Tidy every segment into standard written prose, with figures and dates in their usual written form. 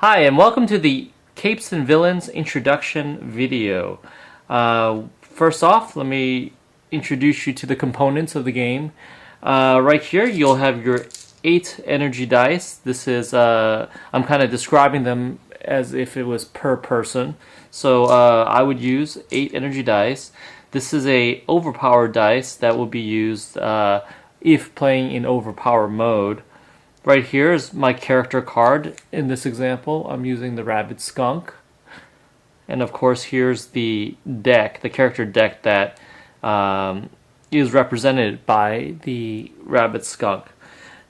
Hi, and welcome to the Capes and Villains introduction video. First off, let me introduce you to the components of the game. Right here, you'll have your 8 energy dice. This is, I'm kind of describing them as if it was per person. So I would use 8 energy dice. This is a overpower dice that will be used if playing in overpower mode. Right here is my character card. In this example, I'm using the Rabid Skunk. And of course, here's the deck, the character deck that is represented by the Rabid Skunk.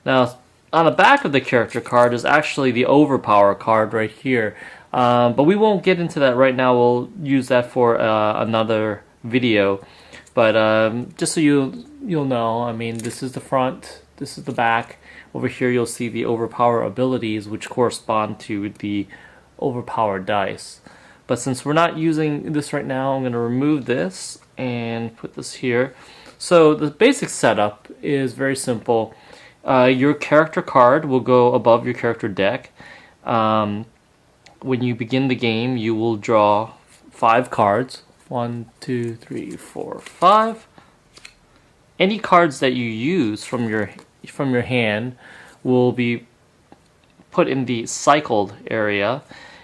Now, on the back of the character card is actually the Overpower card right here. But we won't get into that right now. We'll use that for another video. But just so you'll know, I mean, this is the front, this is the back. Over here you'll see the overpower abilities, which correspond to the overpower dice. But since we're not using this right now, I'm going to remove this and put this here. So the basic setup is very simple. Your character card will go above your character deck. When you begin the game, you will draw 5 cards. 1, 2, 3, 4, 5. Any cards that you use from your hand will be put in the cycled area.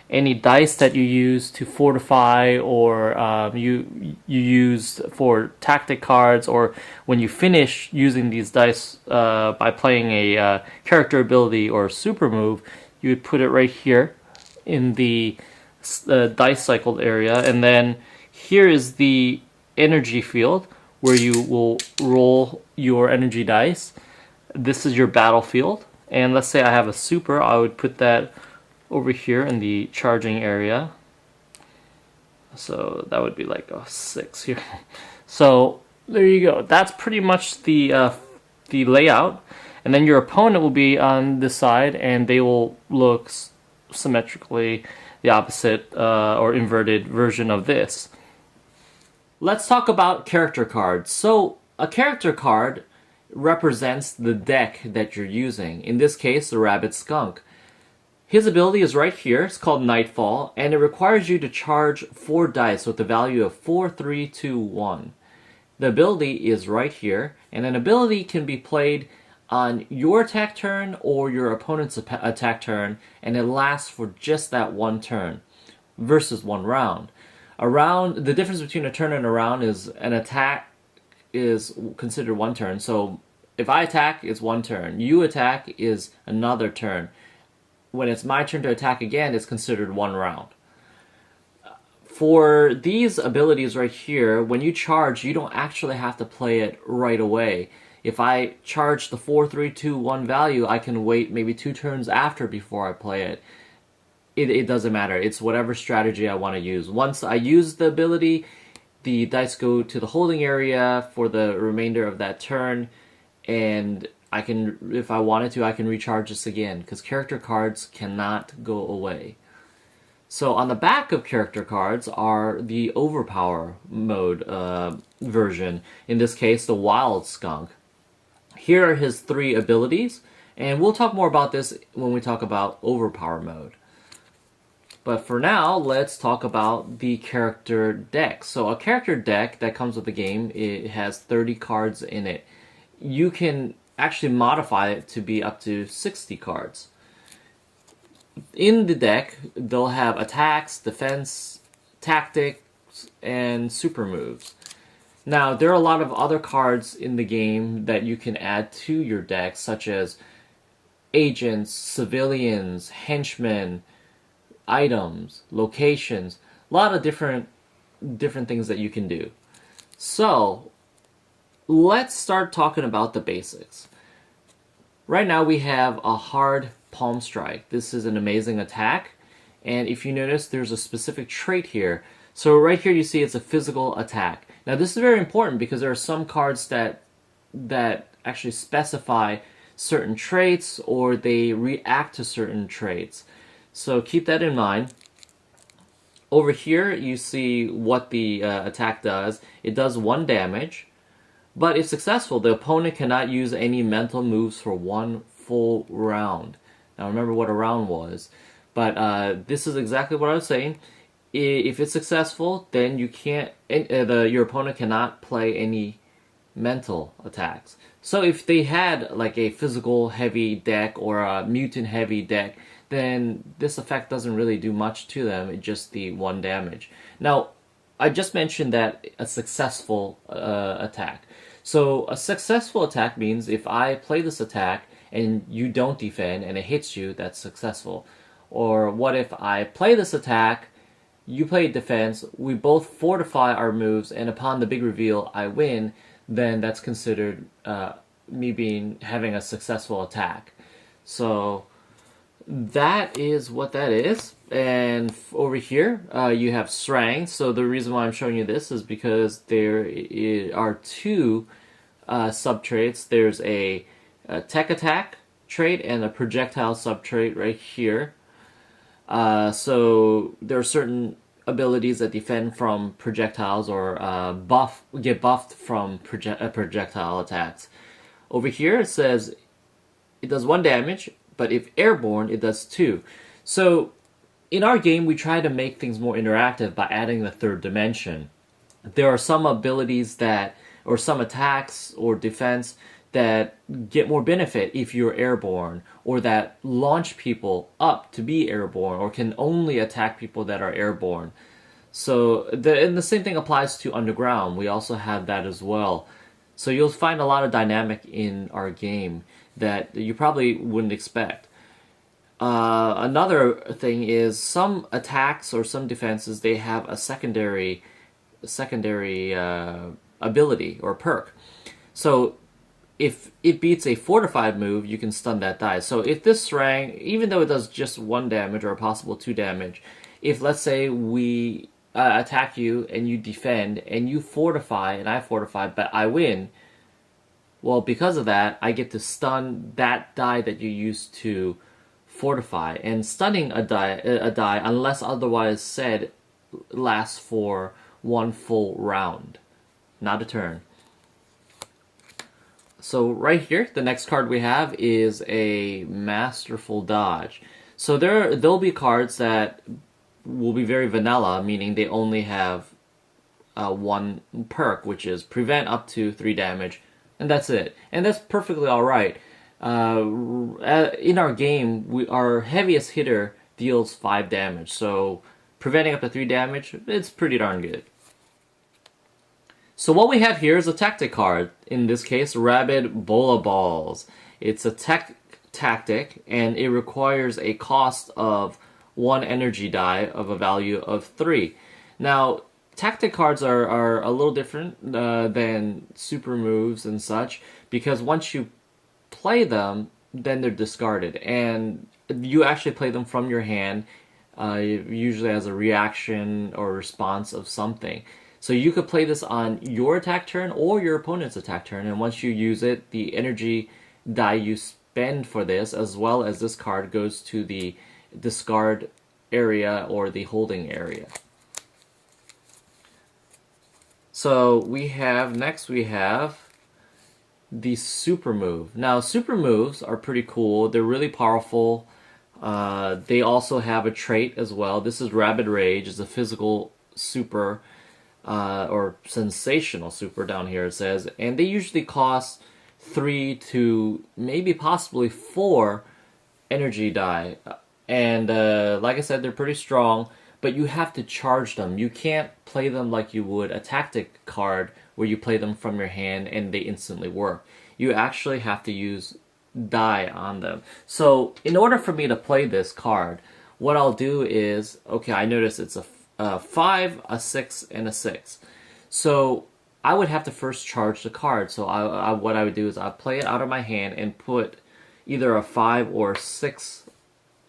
Any dice that you use to fortify or you use for tactic cards, or when you finish using these dice by playing a character ability or super move, you would put it right here in the dice cycled area. And then here is the energy field where you will roll your energy dice. This is your battlefield, and let's say I have a super, I would put that over here in the charging area. So that would be like a 6 here. So there you go. That's pretty much the layout. And then your opponent will be on this side, and they will look symmetrically the opposite or inverted version of this. Let's talk about character cards. So a character card represents the deck that you're using. In this case, the Rabid Skunk. His ability is right here. It's called Nightfall, and it requires you to charge 4 dice with the value of 4, 3, 2, 1. The ability is right here, and an ability can be played on your attack turn or your opponent's attack turn, and it lasts for just that one turn versus one round. The difference between a turn and a round is an attack is considered one turn. So if I attack, it's one turn. You attack is another turn. When it's my turn to attack again, it's considered one round. For these abilities right here, when you charge, you don't actually have to play it right away. If I charge the 4, 3, 2, 1 value, I can wait maybe 2 turns after before I play it. It doesn't matter. It's whatever strategy I want to use. Once I use the ability, the dice go to the holding area for the remainder of that turn, and I can, if I wanted to, I can recharge this again, because character cards cannot go away. So on the back of character cards are the overpower mode version. In this case, the Wild Skunk. Here are his 3 abilities, and we'll talk more about this when we talk about overpower mode. But for now, let's talk about the character deck. So a character deck that comes with the game, it has 30 cards in it. You can actually modify it to be up to 60 cards. In the deck, they'll have attacks, defense, tactics, and super moves. Now, there are a lot of other cards in the game that you can add to your deck, such as agents, civilians, henchmen, items, locations, a lot of different things that you can do. So let's start talking about the basics. Right now we have a hard palm strike. This is an amazing attack, and if you notice, there's a specific trait here. So right here you see it's a physical attack. Now this is very important because there are some cards that actually specify certain traits, or they react to certain traits. So keep that in mind. Over here, you see what the attack does. It does 1 damage, but if successful, the opponent cannot use any mental moves for 1 full round. Now remember what a round was. But this is exactly what I was saying. If it's successful, then you can't. Your opponent cannot play any mental attacks. So if they had like a physical heavy deck or a mutant heavy deck, then this effect doesn't really do much to them. It's just the 1 damage. Now, I just mentioned that a successful attack. So a successful attack means if I play this attack and you don't defend and it hits you, that's successful. Or what if I play this attack, you play defense, we both fortify our moves, and upon the big reveal I win, then that's considered me having a successful attack. So that is what that is. And over here, you have strength. So the reason why I'm showing you this is because there are 2 sub-traits. There's a tech attack trait and a projectile sub-trait right here. So there are certain abilities that defend from projectiles or get buffed from projectile attacks. Over here it says it does 1 damage, but if airborne, it does 2. So in our game, we try to make things more interactive by adding the 3rd dimension. There are some abilities or some attacks or defense that get more benefit if you're airborne, or that launch people up to be airborne, or can only attack people that are airborne. So and the same thing applies to underground. We also have that as well. So you'll find a lot of dynamic in our game that you probably wouldn't expect. Another thing is some attacks or some defenses, they have a secondary ability or perk. So if it beats a fortified move, you can stun that die. So if this Serang, even though it does just 1 damage or a possible 2 damage, if let's say we attack you and you defend and you fortify and I fortify but I win, well, because of that, I get to stun that die that you used to fortify. And stunning a die, unless otherwise said, lasts for 1 full round, not a turn. So right here, the next card we have is a Masterful Dodge. So there'll be cards that will be very vanilla, meaning they only have 1 perk, which is prevent up to 3 damage, and that's it. And that's perfectly alright. In our game, our heaviest hitter deals 5 damage, so preventing up to 3 damage, it's pretty darn good. So what we have here is a tactic card. In this case, Rabid Bola Balls. It's a tactic, and it requires a cost of 1 energy die of a value of 3. Now, tactic cards are a little different than super moves and such, because once you play them, then they're discarded, and you actually play them from your hand, usually as a reaction or response of something. So you could play this on your attack turn or your opponent's attack turn, and once you use it, the energy die you spend for this, as well as this card, goes to the discard area or the holding area. So next we have the super move. Now, super moves are pretty cool. They're really powerful. They also have a trait as well. This is Rabid Rage. It's a physical super, or sensational super down here it says, and they usually cost 3 to maybe possibly 4 energy die, and like I said, they're pretty strong, but you have to charge them. You can't play them like you would a tactic card where you play them from your hand and they instantly work. You actually have to use die on them. So in order for me to play this card, what I'll do is, okay, I notice it's a 5, a 6, and a 6. So I would have to first charge the card. So what I would do is I'd play it out of my hand and put either a 5 or a 6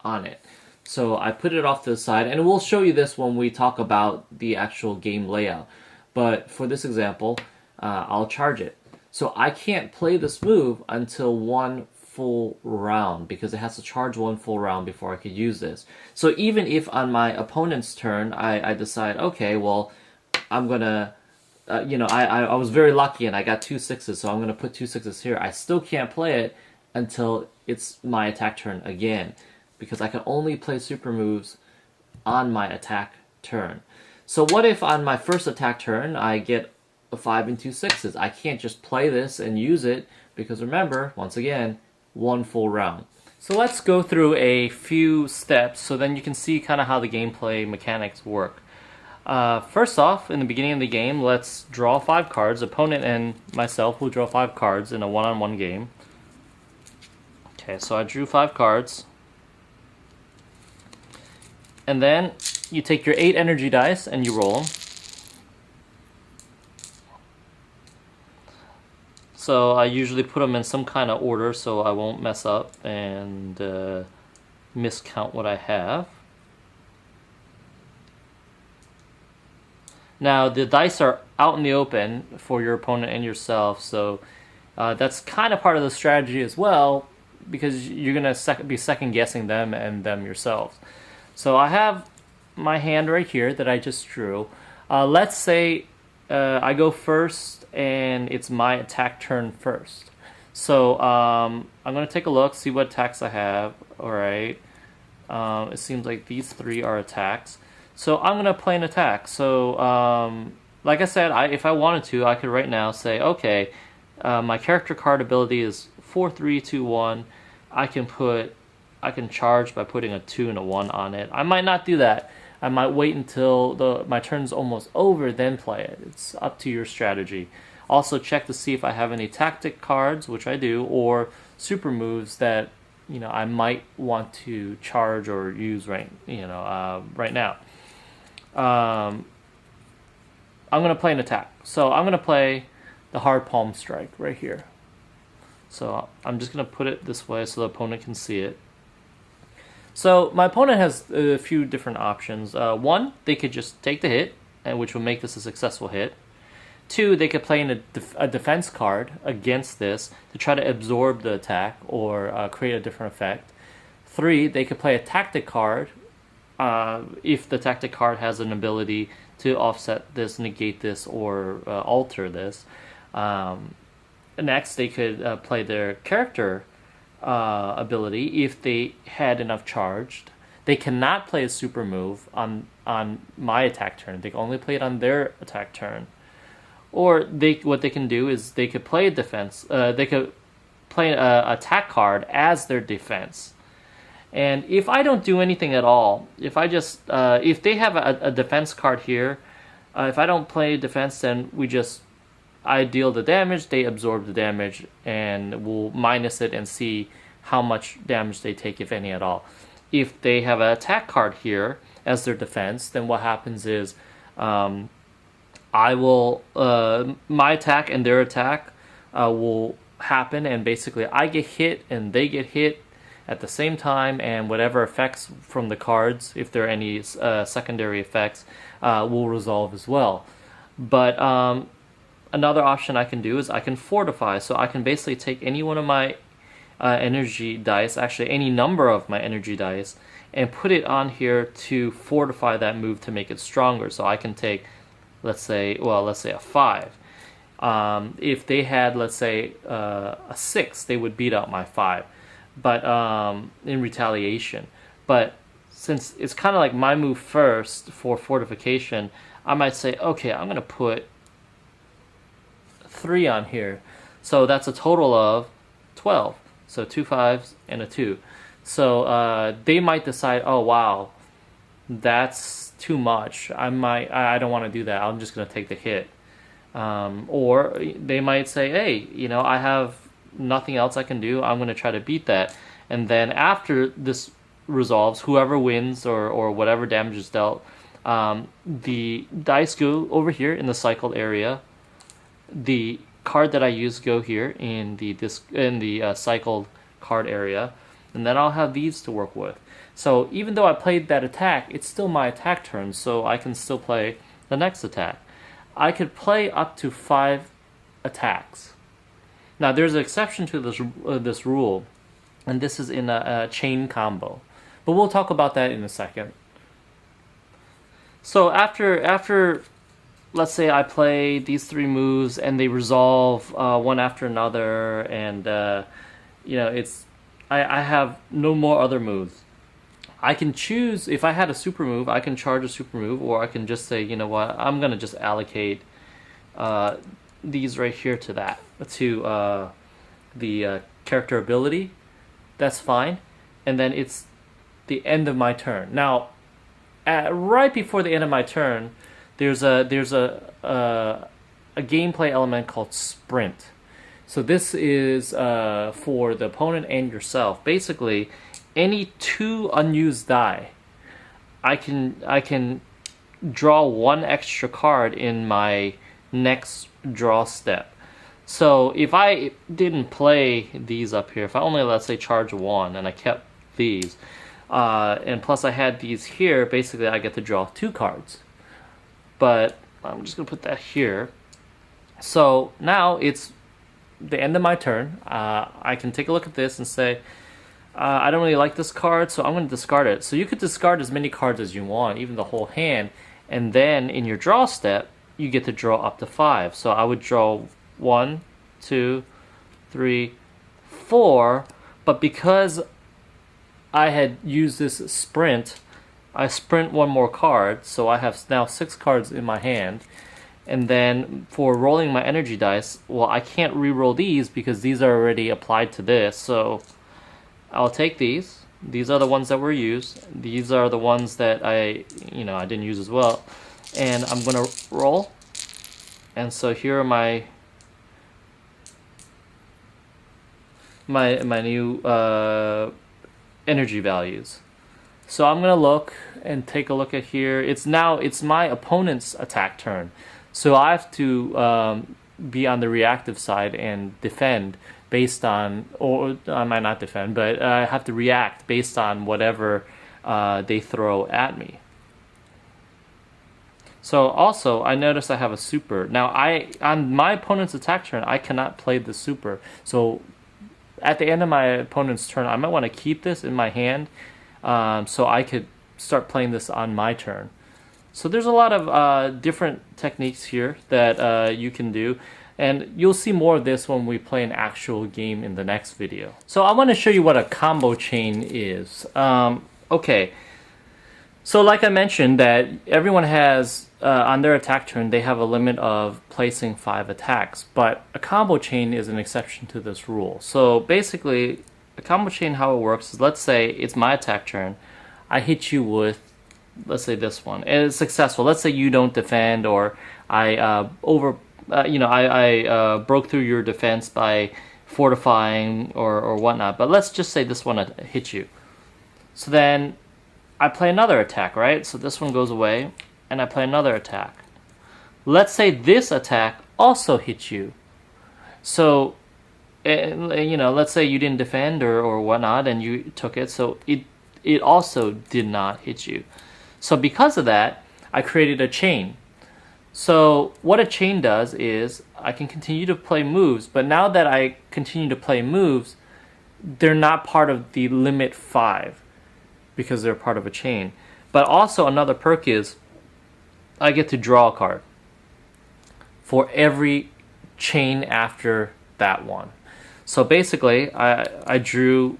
on it. So I put it off to the side, and we'll show you this when we talk about the actual game layout. But for this example, I'll charge it. So I can't play this move until 1 full round, because it has to charge 1 full round before I could use this. So even if on my opponent's turn I decide, okay, well, I'm gonna, I was very lucky and I got 2 6s, so I'm gonna put 2 6s here. I still can't play it until it's my attack turn again. because I can only play super moves on my attack turn. So what if on my first attack turn I get a 5 and 2 6s? I can't just play this and use it because remember, once again, one full round. So let's go through a few steps so then you can see kind of how the gameplay mechanics work. First off, in the beginning of the game, let's draw 5 cards. Opponent and myself will draw 5 cards in a one-on-one game. Okay, so I drew 5 cards. And then you take your 8 energy dice and you roll them. So I usually put them in some kind of order so I won't mess up and miscount what I have. Now the dice are out in the open for your opponent and yourself, so that's kind of part of the strategy as well, because you're going to be second guessing them and them yourselves. So I have my hand right here that I just drew. Let's say I go first and it's my attack turn first. So I'm going to take a look, see what attacks I have. Alright, it seems like these 3 are attacks. So I'm going to play an attack. So like I said, if I wanted to, I could right now say, okay, my character card ability is 4, 3, 2, 1. I can charge by putting a 2 and a 1 on it. I might not do that. I might wait until my turn's almost over, then play it. It's up to your strategy. Also check to see if I have any tactic cards, which I do, or super moves that I might want to charge or use right now. I'm going to play an attack. So I'm going to play the Hard Palm Strike right here. So I'm just going to put it this way so the opponent can see it. So my opponent has a few different options. One, they could just take the hit, which will make this a successful hit. 2, they could play in a defense card against this to try to absorb the attack or create a different effect. 3, they could play a tactic card if the tactic card has an ability to offset this, negate this, or alter this. Next, they could play their character ability if they had enough charged. They cannot play a super move on my attack turn. They can only play it on their attack turn. Or what they can do is they could play a defense. They could play an attack card as their defense. And if I don't do anything at all, if they have a defense card here, if I don't play defense, then I deal the damage, they absorb the damage, and we'll minus it and see how much damage they take, if any at all. If they have an attack card here as their defense, then what happens is my attack and their attack will happen, and basically I get hit and they get hit at the same time, and whatever effects from the cards, if there are any secondary effects, will resolve as well. But another option I can do is I can fortify. So I can basically take any one of my energy dice, actually any number of my energy dice, and put it on here to fortify that move to make it stronger. So I can take, let's say a 5. If they had, let's say, a 6, they would beat out my 5. But in retaliation. But since it's kind of like my move first for fortification, I might say, okay, I'm going to put 3 on here. So that's a total of 12. So 2 5s and a 2. So they might decide, oh wow, that's too much. I don't want to do that. I'm just going to take the hit. Or they might say, hey, I have nothing else I can do. I'm going to try to beat that. And then after this resolves, whoever wins or whatever damage is dealt, the dice go over here in the cycled area. The card that I use go here in the cycled card area, and then I'll have these to work with. So even though I played that attack, it's still my attack turn, so I can still play the next attack. I could play up to 5 attacks. Now there's an exception to this rule, and this is in a chain combo, but we'll talk about that in a second. So after let's say I play these 3 moves and they resolve one after another, and I have no more other moves. I can choose, if I had a super move, I can charge a super move, or I can just say, you know what, I'm going to just allocate these right here to that, to the character ability. That's fine. And then it's the end of my turn. Now, right before the end of my turn, there's a gameplay element called sprint. So this is for the opponent and yourself. Basically, any 2 unused die, I can draw 1 extra card in my next draw step. So if I didn't play these up here, if I only, let's say, charge 1 and I kept these, and plus I had these here, basically I get to draw 2 cards. But I'm just going to put that here. So now it's the end of my turn. I can take a look at this and say, I don't really like this card, so I'm going to discard it. So you could discard as many cards as you want, even the whole hand, and then in your draw step, you get to draw up to 5. So I would draw 1, 2, 3, 4, but because I had used this sprint, I sprint 1 more card, so I have now 6 cards in my hand. And then for rolling my energy dice, well, I can't re-roll these because these are already applied to this. So I'll take these. These are the ones that were used. These are the ones that I didn't use as well. And I'm gonna roll. And so here are my new energy values. So I'm gonna look and take a look at here. It's my opponent's attack turn. So I have to be on the reactive side and defend based on, or I might not defend, but I have to react based on whatever they throw at me. So also, I notice I have a super. Now, on my opponent's attack turn, I cannot play the super. So at the end of my opponent's turn, I might want to keep this in my hand so I could start playing this on my turn. So there's a lot of different techniques here that you can do. And you'll see more of this when we play an actual game in the next video. So I want to show you what a combo chain is. Okay, so like I mentioned, that everyone has, on their attack turn, they have a limit of placing 5 attacks. But a combo chain is an exception to this rule. So basically, a combo chain, how it works is, let's say it's my attack turn. I hit you with, let's say this one, and it's successful. Let's say you don't defend, or I broke through your defense by fortifying or whatnot. But let's just say this one hit you. So then I play another attack, right? So this one goes away, and I play another attack. Let's say this attack also hit you. So, let's say you didn't defend or whatnot, and you took it. So it also did not hit you. So because of that, I created a chain. So what a chain does is I can continue to play moves, but now that I continue to play moves, they're not part of the limit 5 because they're part of a chain. But also another perk is I get to draw a card for every chain after that one. So basically, I drew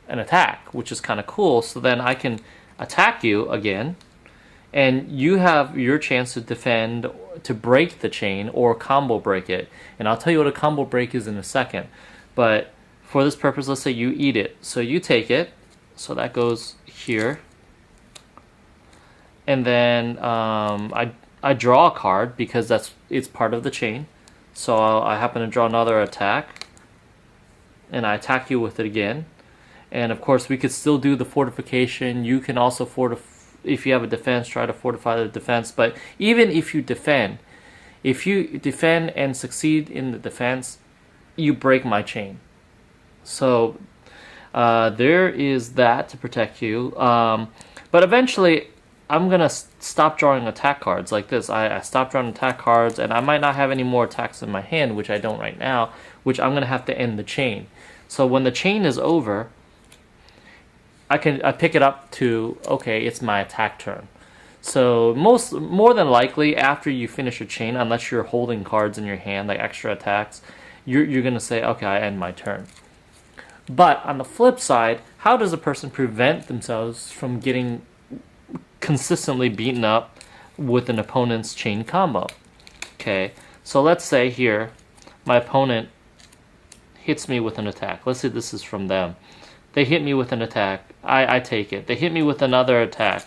an attack, which is kind of cool. So then I can attack you again, and you have your chance to defend, to break the chain, or combo break it. And I'll tell you what a combo break is in a second. But for this purpose, let's say you eat it. So you take it, so that goes here. And then I draw a card because it's part of the chain. So I happen to draw another attack, and I attack you with it again. And of course, we could still do the fortification. You can also if you have a defense, try to fortify the defense. But even if you defend and succeed in the defense, you break my chain. So there is that to protect you. But eventually, I'm going to stop drawing attack cards like this. I stop drawing attack cards, and I might not have any more attacks in my hand, which I don't right now, which I'm going to have to end the chain. So when the chain is over, I pick it up to, okay, it's my attack turn. So more than likely, after you finish a chain, unless you're holding cards in your hand, like extra attacks, you're going to say, okay, I end my turn. But on the flip side, how does a person prevent themselves from getting consistently beaten up with an opponent's chain combo? Okay, so let's say here, my opponent hits me with an attack. Let's say this is from them. They hit me with an attack. I take it. They hit me with another attack.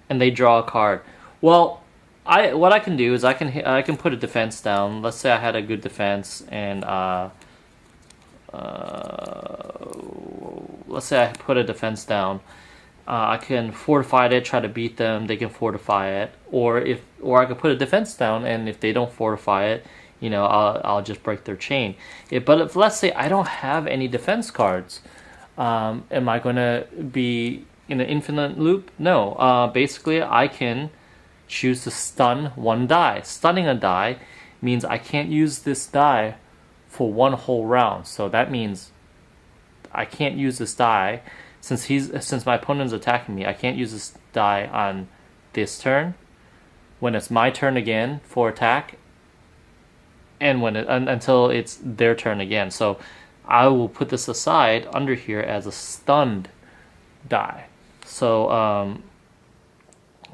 And they draw a card. Well, what I can do is I can put a defense down. Let's say I had a good defense, and let's say I put a defense down. I can fortify it, try to beat them. They can fortify it, or I could put a defense down, and if they don't fortify it, I'll just break their chain. But if, let's say, I don't have any defense cards, am I going to be in an infinite loop? No. Basically, I can choose to stun one die. Stunning a die means I can't use this die for one whole round. So that means I can't use this die since my opponent's attacking me. I can't use this die on this turn, when it's my turn again for attack, and until it's their turn again. So I will put this aside under here as a stunned die. So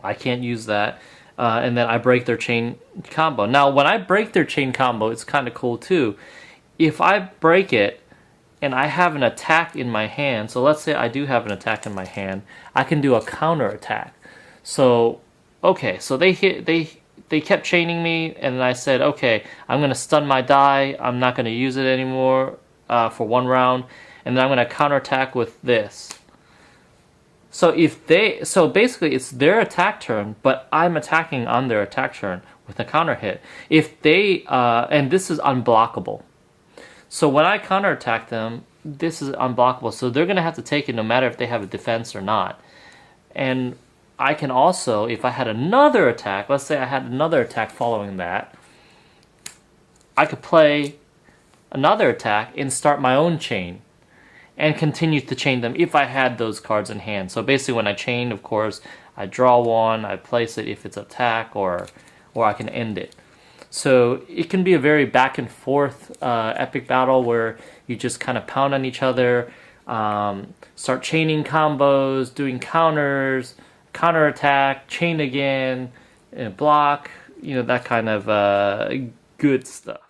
I can't use that. And then I break their chain combo. Now, when I break their chain combo, it's kind of cool too. If I break it and I have an attack in my hand, so let's say I do have an attack in my hand, I can do a counter attack. So, okay, so they kept chaining me, and I said, okay, I'm going to stun my die. I'm not going to use it anymore for one round, and then I'm going to counterattack with this. So basically it's their attack turn, but I'm attacking on their attack turn with a counter hit. And this is unblockable. So when I counterattack them, this is unblockable. So they're going to have to take it no matter if they have a defense or not. And I can also, if I had another attack, let's say I had another attack following that, I could play another attack and start my own chain and continue to chain them if I had those cards in hand. So basically when I chain, of course, I draw one, I place it if it's attack, or I can end it. So it can be a very back and forth epic battle where you just kind of pound on each other, start chaining combos, doing counters, counter attack, chain again, block, that kind of good stuff.